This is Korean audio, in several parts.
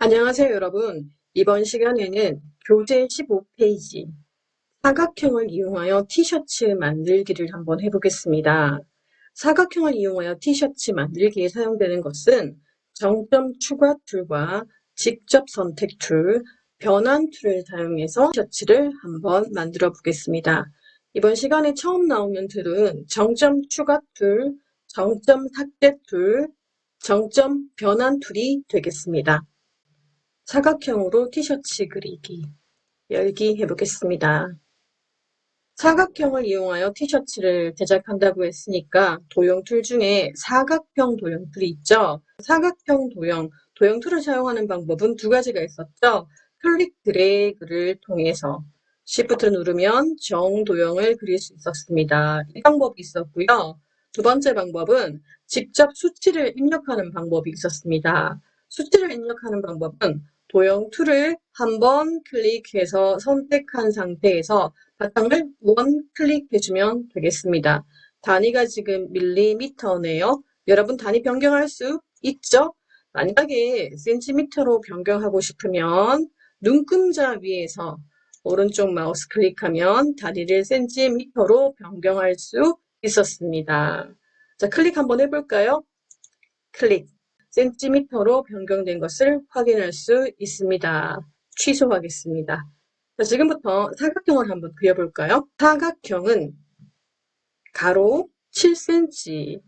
안녕하세요, 여러분. 이번 시간에는 교재 15페이지 사각형을 이용하여 티셔츠 만들기를 한번 해보겠습니다. 사각형을 이용하여 티셔츠 만들기에 사용되는 것은 정점 추가 툴과 직접 선택 툴, 변환 툴을 사용해서 티셔츠를 한번 만들어 보겠습니다. 이번 시간에 처음 나오는 툴은 정점 추가 툴, 정점 삭제 툴, 정점 변환 툴이 되겠습니다. 사각형으로 티셔츠 그리기, 열기 해보겠습니다. 사각형을 이용하여 티셔츠를 제작한다고 했으니까 도형 툴 중에 사각형 도형 툴이 있죠. 사각형 도형 툴을 사용하는 방법은 두 가지가 있었죠. 클릭 드래그를 통해서 Shift 누르면 정도형을 그릴 수 있었습니다. 이 방법이 있었고요. 두 번째 방법은 직접 수치를 입력하는 방법이 있었습니다. 수치를 입력하는 방법은 도형 툴을 한번 클릭해서 선택한 상태에서 바탕을 원 클릭해주면 되겠습니다. 단위가 지금 밀리미터네요. 여러분 단위 변경할 수 있죠? 만약에 센티미터로 변경하고 싶으면 눈금자 위에서 오른쪽 마우스 클릭하면 단위를 센티미터로 변경할 수 있었습니다. 자, 클릭 한번 해볼까요? 클릭. 센티미터로 변경된 것을 확인할 수 있습니다. 취소하겠습니다. 자, 지금부터 사각형을 한번 그려볼까요? 사각형은 가로 7cm,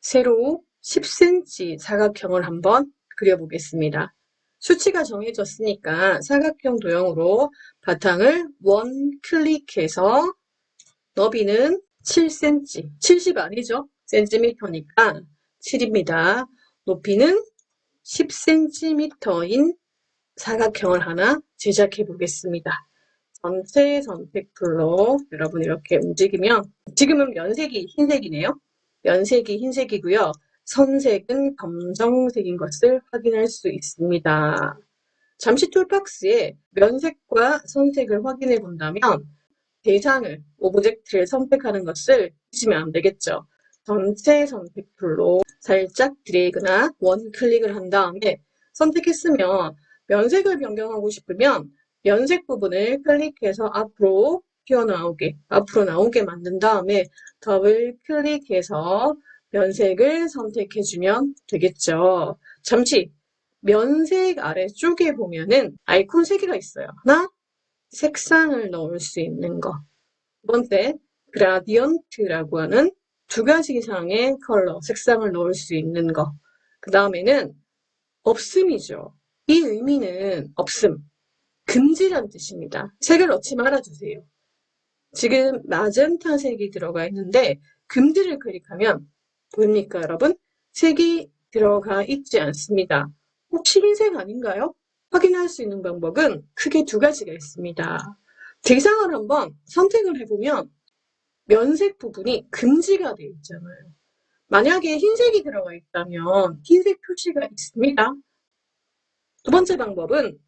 세로 10cm 사각형을 한번 그려보겠습니다. 수치가 정해졌으니까 사각형 도형으로 바탕을 원 클릭해서 너비는 7cm, 70 아니죠? 센티미터니까 7입니다. 높이는 10cm인 사각형을 하나 제작해 보겠습니다. 전체 선택툴로 여러분 이렇게 움직이면 지금은 면색이 흰색이네요. 면색이 흰색이고요. 선색은 검정색인 것을 확인할 수 있습니다. 잠시 툴박스에 면색과 선색을 확인해 본다면 대상을, 오브젝트를 선택하는 것을 잊으면 안 되겠죠. 전체 선택툴로 살짝 드래그나 원 클릭을 한 다음에 선택했으면 면색을 변경하고 싶으면 면색 부분을 클릭해서 앞으로 앞으로 나오게 만든 다음에 더블 클릭해서 면색을 선택해주면 되겠죠. 잠시 면색 아래쪽에 보면은 아이콘 3개가 있어요. 하나, 색상을 넣을 수 있는 거. 두 번째, 그라디언트라고 하는 두 가지 이상의 컬러, 색상을 넣을 수 있는 거. 그 다음에는 없음이죠. 이 의미는 없음, 금지란 뜻입니다. 색을 넣지 말아주세요. 지금 마젠타 색이 들어가 있는데 금지를 클릭하면 보입니까, 여러분? 색이 들어가 있지 않습니다. 혹시 흰색 아닌가요? 확인할 수 있는 방법은 크게 두 가지가 있습니다. 대상을 한번 선택을 해보면 면색 부분이 금지가 되어 있잖아요. 만약에 흰색이 들어가 있다면 흰색 표시가 있습니다. 두 번째 방법은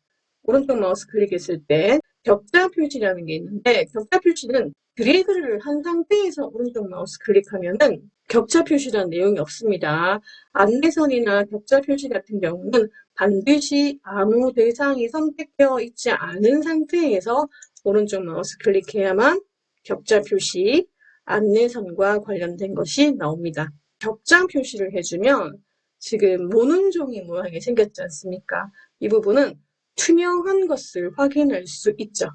오른쪽 마우스 클릭했을 때 격자 표시라는 게 있는데 격자 표시는 드래그를 한 상태에서 오른쪽 마우스 클릭하면은 격자 표시라는 내용이 없습니다. 안내선이나 격자 표시 같은 경우는 반드시 아무 대상이 선택되어 있지 않은 상태에서 오른쪽 마우스 클릭해야만 격자 표시, 안내선과 관련된 것이 나옵니다. 격자 표시를 해주면 지금 모눈종이 모양이 생겼지 않습니까? 이 부분은 투명한 것을 확인할 수 있죠.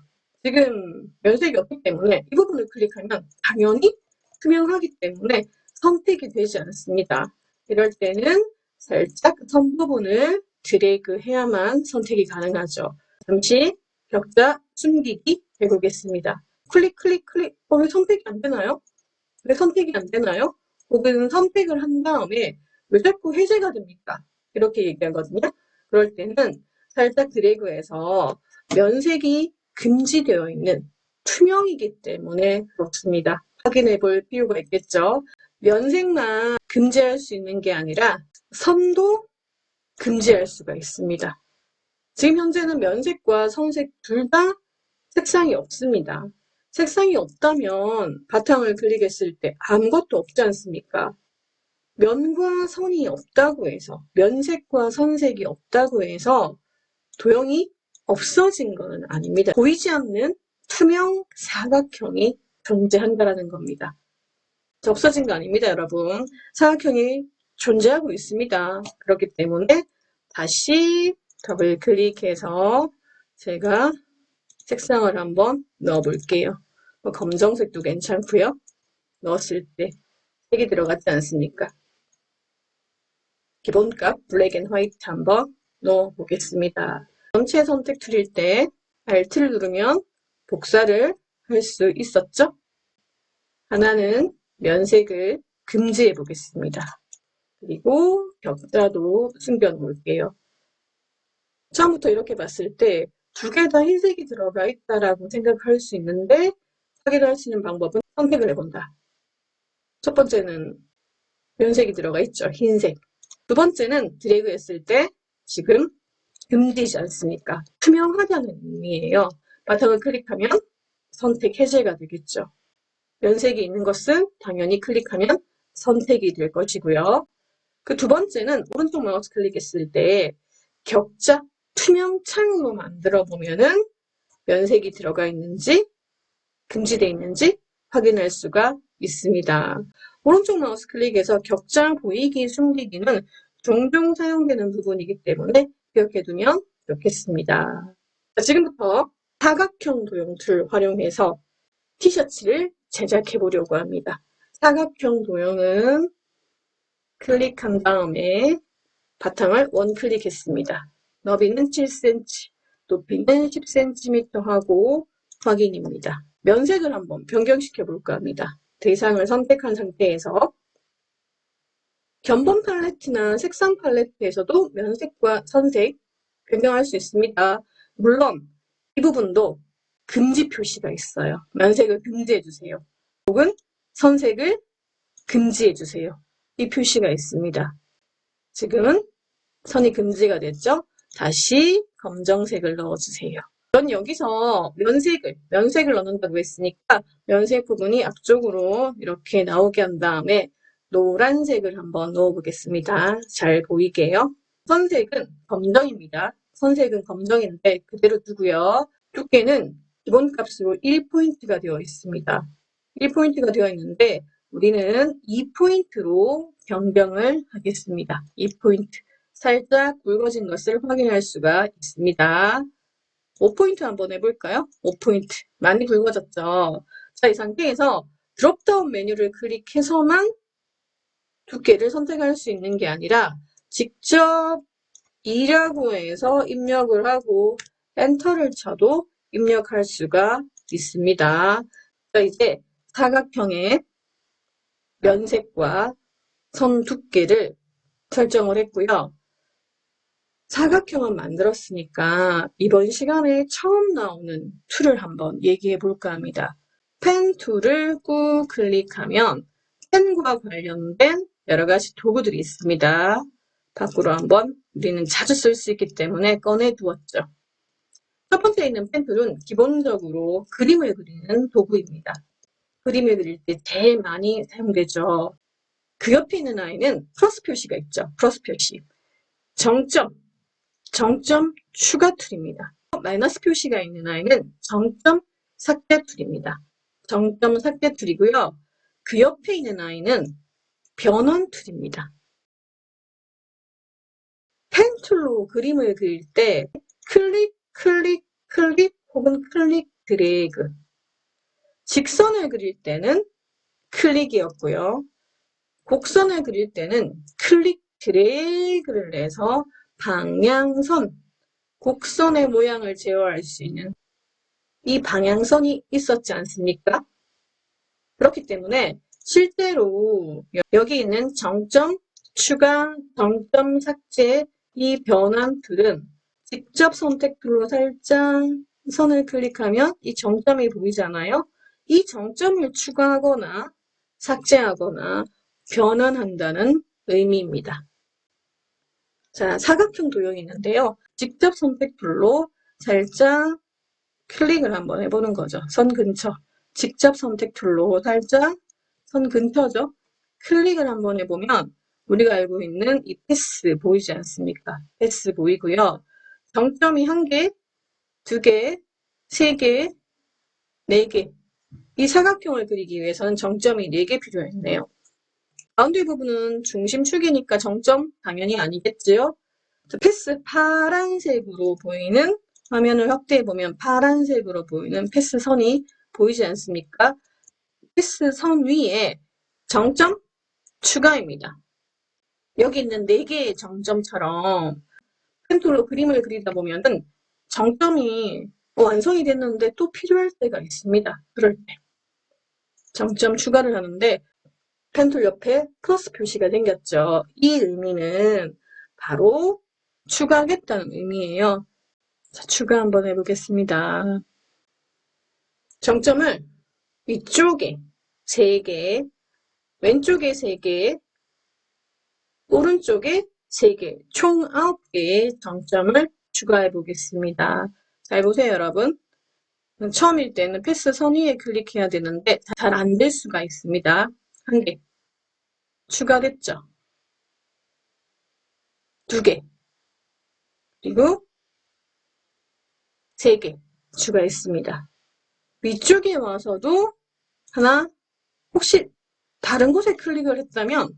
지금 면색이 없기 때문에 이 부분을 클릭하면 당연히 투명하기 때문에 선택이 되지 않습니다. 이럴 때는 살짝 선 부분을 드래그 해야만 선택이 가능하죠. 잠시 격자 숨기기 해보겠습니다. 클릭. 왜 선택이 안 되나요? 왜 선택이 안 되나요? 혹은 선택을 한 다음에 왜 자꾸 해제가 됩니까? 이렇게 얘기하거든요. 그럴 때는 살짝 드래그해서 면색이 금지되어 있는 투명이기 때문에 그렇습니다. 확인해 볼 필요가 있겠죠. 면색만 금지할 수 있는 게 아니라 선도 금지할 수가 있습니다. 지금 현재는 면색과 선색 둘 다 색상이 없습니다. 색상이 없다면 바탕을 클릭했을 때 아무것도 없지 않습니까? 면과 선이 없다고 해서, 면색과 선색이 없다고 해서 도형이 없어진 것은 아닙니다. 보이지 않는 투명 사각형이 존재한다라는 겁니다. 없어진 거 아닙니다, 여러분. 사각형이 존재하고 있습니다. 그렇기 때문에 다시 더블 클릭해서 제가 색상을 한번 넣어 볼게요. 검정색도 괜찮고요. 넣었을 때 색이 들어갔지 않습니까? 기본값 블랙 앤 화이트 한번 넣어 보겠습니다. 전체 선택 툴일 때 Alt를 누르면 복사를 할 수 있었죠? 하나는 면색을 금지해 보겠습니다. 그리고 격자도 숨겨 놓을게요. 처음부터 이렇게 봤을 때 두 개 다 흰색이 들어가 있다라고 생각할 수 있는데 확인할 수 있는 방법은 선택을 해본다. 첫 번째는 면색이 들어가 있죠. 흰색. 두 번째는 드래그 했을 때 지금 금지지 않습니까? 투명하다는 의미예요. 바탕을 클릭하면 선택 해제가 되겠죠. 면색이 있는 것은 당연히 클릭하면 선택이 될 것이고요. 그 두 번째는 오른쪽 마우스 클릭했을 때 격자 투명 창으로 만들어 보면은 면색이 들어가 있는지 금지되어 있는지 확인할 수가 있습니다. 오른쪽 마우스 클릭해서 격자 보이기 숨기기는 종종 사용되는 부분이기 때문에 기억해 두면 좋겠습니다. 자, 지금부터 사각형 도형 툴 활용해서 티셔츠를 제작해 보려고 합니다. 사각형 도형은 클릭한 다음에 바탕을 원클릭했습니다. 너비는 7cm, 높이는 10cm 하고 확인입니다. 면색을 한번 변경시켜 볼까 합니다. 대상을 선택한 상태에서 견본 팔레트나 색상 팔레트에서도 면색과 선색 변경할 수 있습니다. 물론 이 부분도 금지 표시가 있어요. 면색을 금지해 주세요. 혹은 선색을 금지해 주세요. 이 표시가 있습니다. 지금은 선이 금지가 됐죠? 다시 검정색을 넣어주세요. 전 여기서 면색을 넣는다고 했으니까 면색 부분이 앞쪽으로 이렇게 나오게 한 다음에 노란색을 한번 넣어보겠습니다. 잘 보이게요. 선색은 검정입니다. 선색은 검정인데 그대로 두고요. 두께는 기본값으로 1포인트가 되어 있습니다. 1포인트가 되어 있는데 우리는 2포인트로 변경을 하겠습니다. 2포인트. 살짝 굵어진 것을 확인할 수가 있습니다. 5포인트 한번 해볼까요? 5포인트. 많이 굵어졌죠? 자, 이 상태에서 드롭다운 메뉴를 클릭해서만 두께를 선택할 수 있는 게 아니라 직접 2라고 해서 입력을 하고 엔터를 쳐도 입력할 수가 있습니다. 자, 이제 사각형의 면색과 선 두께를 설정을 했고요. 사각형은 만들었으니까 이번 시간에 처음 나오는 툴을 한번 얘기해 볼까 합니다. 펜 툴을 꾹 클릭하면 펜과 관련된 여러 가지 도구들이 있습니다. 밖으로 한번 우리는 자주 쓸 수 있기 때문에 꺼내 두었죠. 첫 번째 있는 펜 툴은 기본적으로 그림을 그리는 도구입니다. 그림을 그릴 때 제일 많이 사용되죠. 그 옆에 있는 아이는 플러스 표시가 있죠. 플러스 표시. 정점 추가 툴입니다. 마이너스 표시가 있는 아이는 정점 삭제 툴입니다. 정점 삭제 툴이고요. 그 옆에 있는 아이는 변환 툴입니다. 펜 툴로 그림을 그릴 때 클릭 혹은 클릭 드래그. 직선을 그릴 때는 클릭이었고요. 곡선을 그릴 때는 클릭 드래그를 해서 방향선, 곡선의 모양을 제어할 수 있는 이 방향선이 있었지 않습니까? 그렇기 때문에 실제로 여기 있는 정점 추가, 정점 삭제, 이 변환 툴은 직접 선택 툴로 살짝 선을 클릭하면 이 정점이 보이잖아요. 이 정점을 추가하거나 삭제하거나 변환한다는 의미입니다. 자, 사각형 도형이 있는데요. 직접 선택 툴로 살짝 클릭을 한번 해보는 거죠. 선 근처. 직접 선택 툴로 살짝 선 근처죠. 클릭을 한번 해보면 우리가 알고 있는 이 패스 보이지 않습니까? 패스 보이고요. 정점이 1개, 2개, 3개, 4개. 이 사각형을 그리기 위해서는 정점이 4개 필요했네요. 가운데 부분은 중심축이니까 정점 당연히 아니겠지요? 패스 파란색으로 보이는 화면을 확대해보면 파란색으로 보이는 패스선이 보이지 않습니까? 패스선 위에 정점 추가입니다. 여기 있는 4개의 정점처럼 펜툴로 그림을 그리다 보면은 정점이 완성이 됐는데 또 필요할 때가 있습니다. 그럴 때 정점 추가를 하는데 펜툴 옆에 플러스 표시가 생겼죠. 이 의미는 바로 추가하겠다는 의미예요. 자, 추가 한번 해보겠습니다. 정점을 위쪽에 3개, 왼쪽에 3개, 오른쪽에 3개, 총 9개의 정점을 추가해 보겠습니다. 잘 보세요, 여러분. 처음일 때는 패스 선 위에 클릭해야 되는데 잘 안 될 수가 있습니다. 1개 추가됐죠. 2개 그리고 3개 추가했습니다. 위쪽에 와서도 하나, 혹시 다른 곳에 클릭을 했다면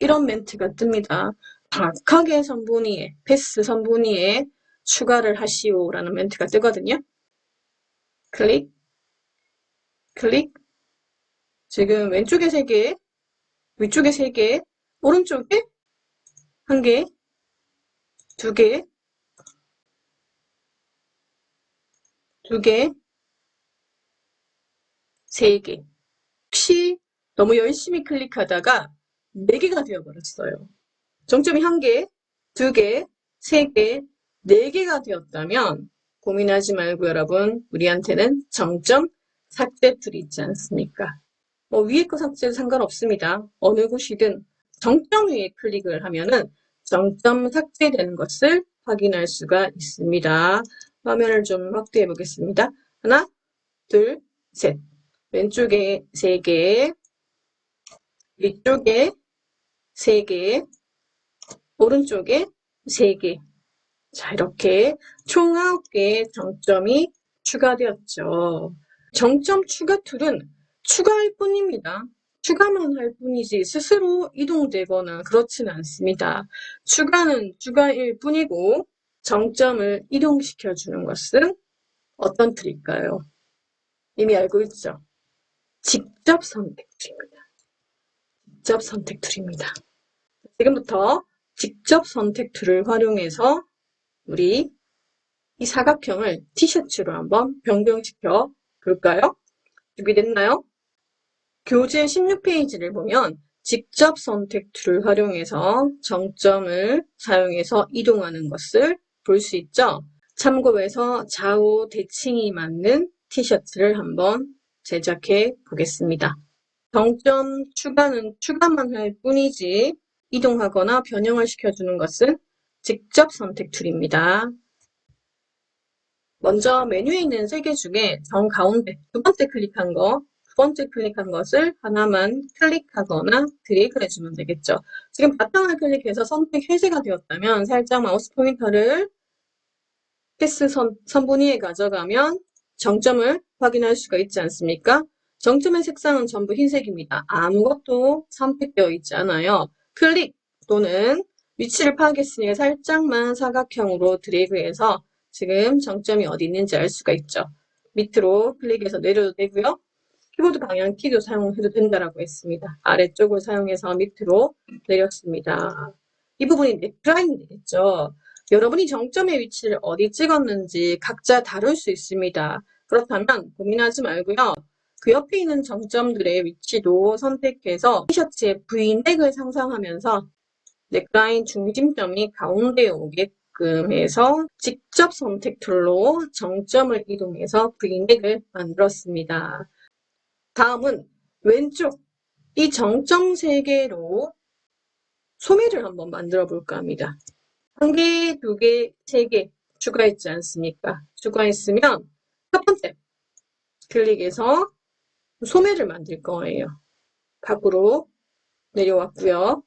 이런 멘트가 뜹니다. 정확하게 선분위에, 패스 선분위에 추가를 하시오라는 멘트가 뜨거든요. 클릭, 클릭. 지금 왼쪽에 3개, 위쪽에 3개, 오른쪽에 1개, 2개, 2개, 3개. 혹시 너무 열심히 클릭하다가 4개가 되어버렸어요. 정점이 1개, 2개, 3개, 4개가 되었다면 고민하지 말고 여러분, 우리한테는 정점 삭제 툴이 있지 않습니까? 위에 거 삭제도 상관없습니다. 어느 곳이든 정점 위에 클릭을 하면은 정점 삭제되는 것을 확인할 수가 있습니다. 화면을 좀 확대해 보겠습니다. 하나, 둘, 셋. 왼쪽에 3개, 위쪽에 3개, 오른쪽에 3개. 자, 이렇게 총 9개의 정점이 추가되었죠. 정점 추가 툴은 추가할 뿐입니다. 추가만 할 뿐이지 스스로 이동되거나 그렇지는 않습니다. 추가는 추가일 뿐이고 정점을 이동시켜 주는 것은 어떤 툴일까요? 이미 알고 있죠? 직접 선택 툴입니다. 직접 선택 툴입니다. 지금부터 직접 선택 툴을 활용해서 우리 이 사각형을 티셔츠로 한번 변경시켜 볼까요? 준비됐나요? 교재 16페이지를 보면 직접 선택 툴을 활용해서 정점을 사용해서 이동하는 것을 볼 수 있죠? 참고해서 좌우 대칭이 맞는 티셔츠를 한번 제작해 보겠습니다. 정점 추가는 추가만 할 뿐이지 이동하거나 변형을 시켜주는 것은 직접 선택 툴입니다. 먼저 메뉴에 있는 3개 중에 정가운데 두 번째 클릭한 것을 하나만 클릭하거나 드래그 해주면 되겠죠. 지금 바탕을 클릭해서 선택 해제가 되었다면 살짝 마우스 포인터를 패스 선분위에 가져가면 정점을 확인할 수가 있지 않습니까? 정점의 색상은 전부 흰색입니다. 아무것도 선택되어 있지 않아요. 클릭 또는 위치를 파악했으니까 살짝만 사각형으로 드래그해서 지금 정점이 어디 있는지 알 수가 있죠. 밑으로 클릭해서 내려도 되고요. 키보드 방향 키도 사용해도 된다라고 했습니다. 아래쪽을 사용해서 밑으로 내렸습니다. 이 부분이 넥라인이 되겠죠. 여러분이 정점의 위치를 어디 찍었는지 각자 다를 수 있습니다. 그렇다면 고민하지 말고요. 그 옆에 있는 정점들의 위치도 선택해서 티셔츠의 V넥을 상상하면서 넥라인 중심점이 가운데에 오게끔 해서 직접 선택 툴로 정점을 이동해서 V넥을 만들었습니다. 다음은 왼쪽 이 정점 3개로 소매를 한번 만들어 볼까 합니다. 1개, 2개, 3개 추가했지 않습니까? 추가했으면 첫 번째 클릭해서 소매를 만들 거예요. 밖으로 내려왔고요.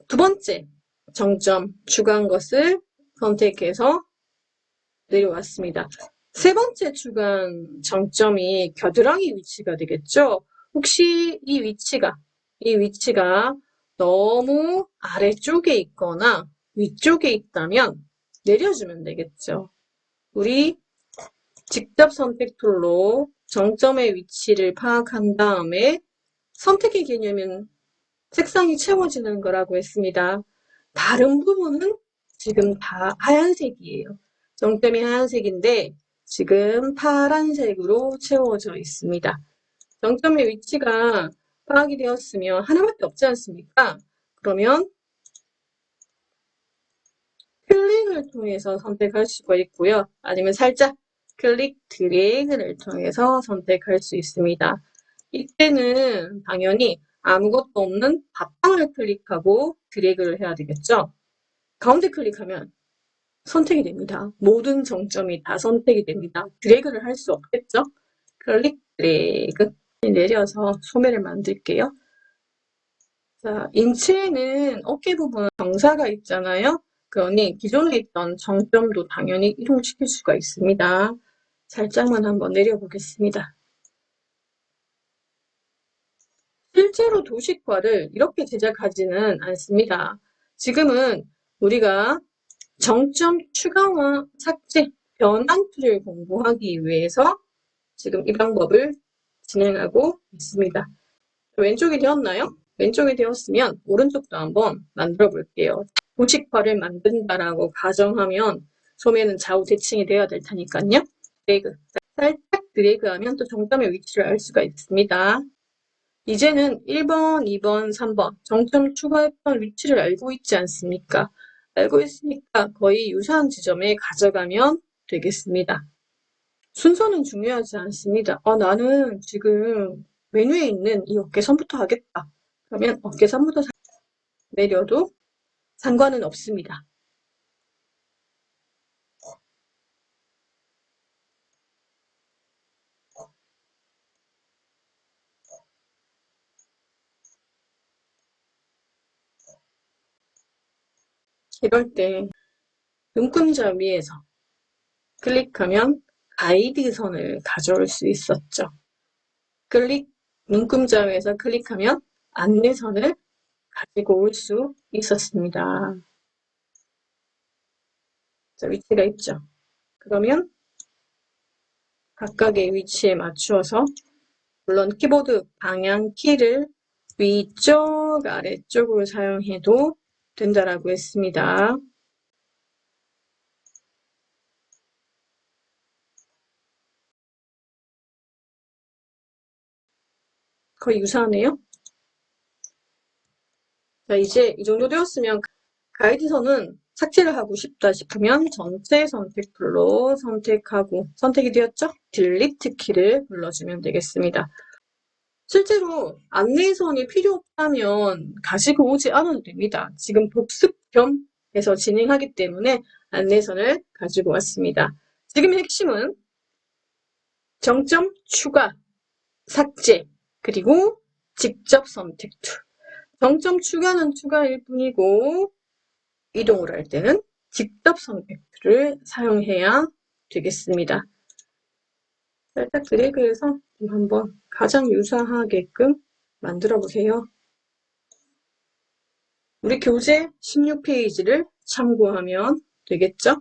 두 번째 정점 추가한 것을 선택해서 내려왔습니다. 세 번째 주간 정점이 겨드랑이 위치가 되겠죠? 혹시 이 위치가 너무 아래쪽에 있거나 위쪽에 있다면 내려주면 되겠죠. 우리 직접 선택 툴로 정점의 위치를 파악한 다음에 선택의 개념은 색상이 채워지는 거라고 했습니다. 다른 부분은 지금 다 하얀색이에요. 정점이 하얀색인데 지금 파란색으로 채워져 있습니다. 정점의 위치가 파악이 되었으면 하나밖에 없지 않습니까? 그러면 클릭을 통해서 선택할 수가 있고요. 아니면 살짝 클릭 드래그를 통해서 선택할 수 있습니다. 이때는 당연히 아무것도 없는 바탕을 클릭하고 드래그를 해야 되겠죠. 가운데 클릭하면 선택이 됩니다. 모든 정점이 다 선택이 됩니다. 드래그를 할 수 없겠죠. 클릭 드래그 내려서 소매를 만들게요. 자, 인체에는 어깨 부분 경사가 있잖아요. 그러니 기존에 있던 정점도 당연히 이동시킬 수가 있습니다. 살짝만 한번 내려보겠습니다. 실제로 도식화를 이렇게 제작하지는 않습니다. 지금은 우리가 정점 추가와 삭제, 변환 툴을 공부하기 위해서 지금 이 방법을 진행하고 있습니다. 왼쪽이 되었나요? 왼쪽이 되었으면 오른쪽도 한번 만들어 볼게요. 도식화를 만든다라고 가정하면 소매는 좌우 대칭이 되어야 될 테니까요. 드래그. 살짝 드래그하면 또 정점의 위치를 알 수가 있습니다. 이제는 1번, 2번, 3번 정점 추가했던 위치를 알고 있지 않습니까? 알고 있으니까 거의 유사한 지점에 가져가면 되겠습니다. 순서는 중요하지 않습니다. 나는 지금 메뉴에 있는 이 어깨선부터 하겠다. 그러면 어깨선부터 내려도 상관은 없습니다. 이럴 때 눈금자 위에서 클릭하면 가이드선을 가져올 수 있었죠. 눈금자 위에서 클릭하면 안내선을 가지고 올 수 있었습니다. 자, 위치가 있죠. 그러면 각각의 위치에 맞추어서 물론 키보드 방향 키를 위쪽, 아래쪽으로 사용해도 된다라고 했습니다. 거의 유사하네요. 자, 이제 이 정도 되었으면 가이드선은 삭제를 하고 싶다 싶으면 전체 선택툴로 선택하고 선택이 되었죠? 딜리트 키를 눌러주면 되겠습니다. 실제로 안내선이 필요 없다면 가지고 오지 않아도 됩니다. 지금 복습 겸해서 진행하기 때문에 안내선을 가지고 왔습니다. 지금의 핵심은 정점 추가, 삭제, 그리고 직접 선택 툴. 정점 추가는 추가일 뿐이고 이동을 할 때는 직접 선택 툴을 사용해야 되겠습니다. 살짝 드래그해서 한번 가장 유사하게끔 만들어 보세요. 우리 교재 16페이지를 참고하면 되겠죠?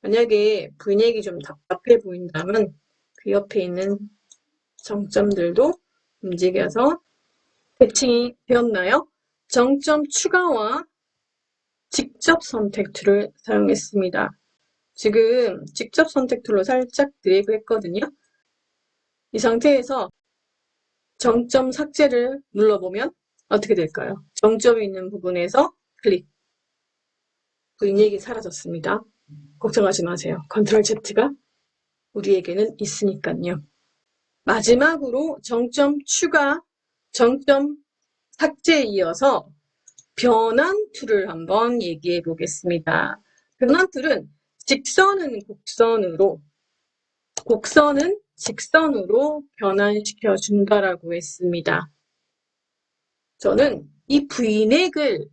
만약에 분위기 좀 답답해 보인다면 그 옆에 있는 정점들도 움직여서 대칭이 되었나요? 정점 추가와 직접 선택 툴을 사용했습니다. 지금 직접 선택 툴로 살짝 드래그 했거든요. 이 상태에서 정점 삭제를 눌러보면 어떻게 될까요? 정점이 있는 부분에서 클릭. 인액이 사라졌습니다. 걱정하지 마세요. 컨트롤 Z가 우리에게는 있으니까요. 마지막으로 정점 추가, 정점 삭제에 이어서 변환 툴을 한번 얘기해 보겠습니다. 변환 툴은 직선은 곡선으로, 곡선은 직선으로 변환시켜 준다라고 했습니다. 저는 이 V넥을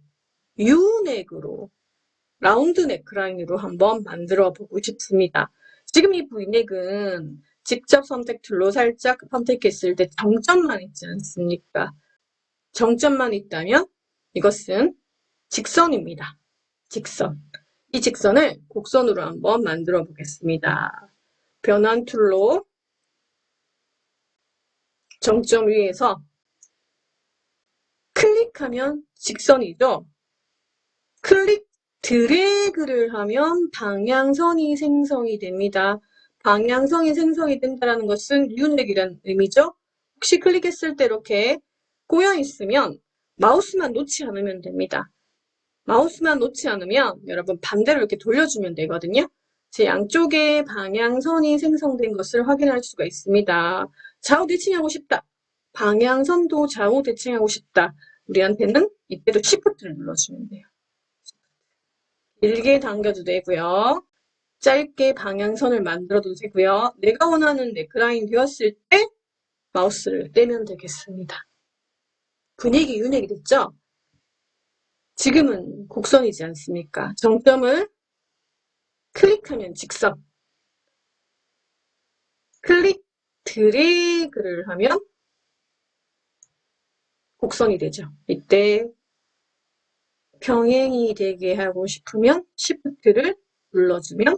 U넥으로 라운드 넥라인으로 한번 만들어 보고 싶습니다. 지금 이 V넥은 직접 선택 툴로 살짝 선택했을 때 정점만 있지 않습니까? 정점만 있다면 이것은 직선입니다. 직선. 이 직선을 곡선으로 한번 만들어 보겠습니다. 변환 툴로 정점 위에서 클릭하면 직선이죠. 클릭 드래그를 하면 방향선이 생성이 됩니다. 방향선이 생성이 된다는 것은 유넥이란 의미죠. 혹시 클릭했을 때 이렇게 꼬여 있으면 마우스만 놓지 않으면 됩니다. 마우스만 놓지 않으면 여러분 반대로 이렇게 돌려주면 되거든요. 제 양쪽에 방향선이 생성된 것을 확인할 수가 있습니다. 좌우 대칭하고 싶다. 방향선도 좌우 대칭하고 싶다. 우리한테는 이때도 Shift를 눌러주면 돼요. 길게 당겨도 되고요. 짧게 방향선을 만들어도 되고요. 내가 원하는 넥라인 되었을 때 마우스를 떼면 되겠습니다. 분위기 윤회이 됐죠? 지금은 곡선이지 않습니까? 정점을 클릭하면 직선, 클릭 드래그를 하면 곡선이 되죠. 이때 평행이 되게 하고 싶으면 Shift를 눌러주면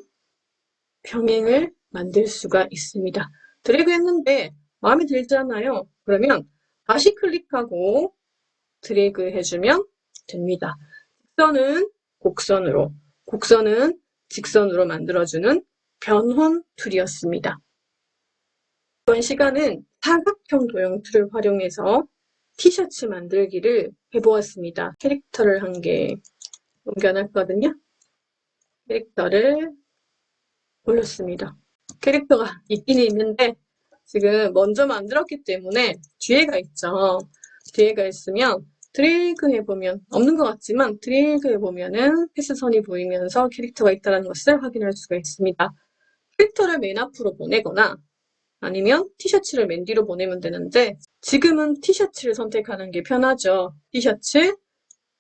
평행을 만들 수가 있습니다. 드래그 했는데 마음에 들지 않아요? 그러면 다시 클릭하고 드래그 해주면 됩니다. 직선은 곡선으로, 곡선은 직선으로 만들어주는 변환 툴이었습니다. 이번 시간은 사각형 도형 툴을 활용해서 티셔츠 만들기를 해보았습니다. 캐릭터를 한 개 옮겨놨거든요. 캐릭터를 올렸습니다. 캐릭터가 있긴 있는데 지금 먼저 만들었기 때문에 뒤에가 있죠. 뒤에가 있으면 드래그 해보면 없는 것 같지만 드래그 해보면은 패스선이 보이면서 캐릭터가 있다는 것을 확인할 수가 있습니다. 캐릭터를 맨 앞으로 보내거나 아니면 티셔츠를 맨 뒤로 보내면 되는데 지금은 티셔츠를 선택하는 게 편하죠. 티셔츠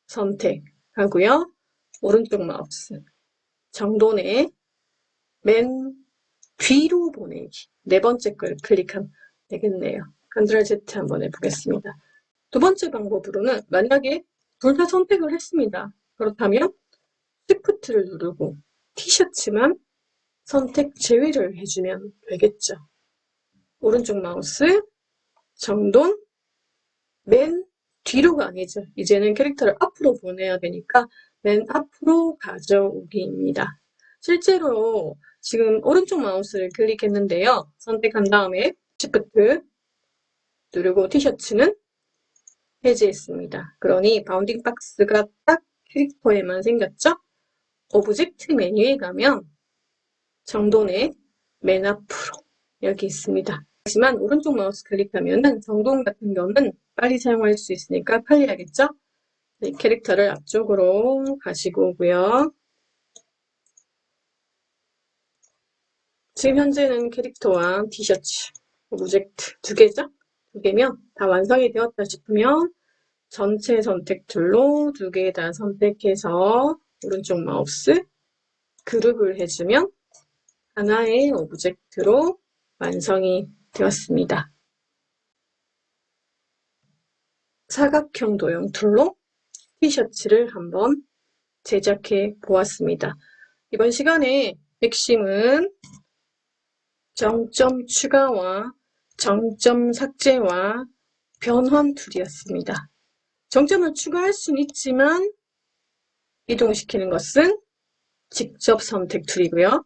선택하고요. 오른쪽 마우스 정돈에 맨 뒤로 보내기. 네 번째 걸 클릭하면 되겠네요. Ctrl Z 한번 해보겠습니다. 두 번째 방법으로는 만약에 둘 다 선택을 했습니다. 그렇다면 Shift를 누르고 티셔츠만 선택 제외를 해주면 되겠죠. 오른쪽 마우스 정돈 맨 뒤로가 아니죠. 이제는 캐릭터를 앞으로 보내야 되니까 맨 앞으로 가져오기입니다. 실제로 지금 오른쪽 마우스를 클릭했는데요. 선택한 다음에 Shift 누르고 티셔츠는 해제했습니다. 그러니 바운딩 박스가 딱 캐릭터에만 생겼죠? 오브젝트 메뉴에 가면 정돈의 맨 앞으로 여기 있습니다. 하지만 오른쪽 마우스 클릭하면은 정돈 같은 경우는 빨리 사용할 수 있으니까 편리하겠죠? 네, 캐릭터를 앞쪽으로 가시고 오고요. 지금 현재는 캐릭터와 티셔츠, 오브젝트 두 개죠? 두 개면 다 완성이 되었다 싶으면 전체 선택 툴로 두 개 다 선택해서 오른쪽 마우스 그룹을 해주면 하나의 오브젝트로 완성이 되었습니다. 사각형 도형 툴로 티셔츠를 한번 제작해 보았습니다. 이번 시간의 핵심은 정점 추가와 정점 삭제와 변환 툴이었습니다. 정점을 추가할 수는 있지만 이동시키는 것은 직접 선택 툴이고요.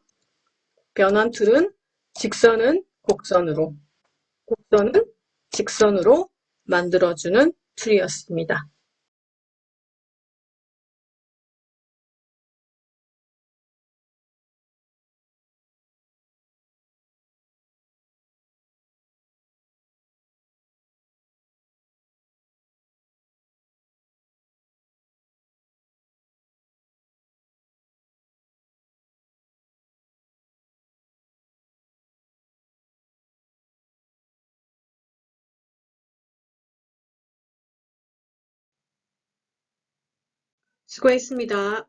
변환 툴은 직선은 곡선으로, 곡선은 직선으로 만들어주는 툴이었습니다. 수고했습니다.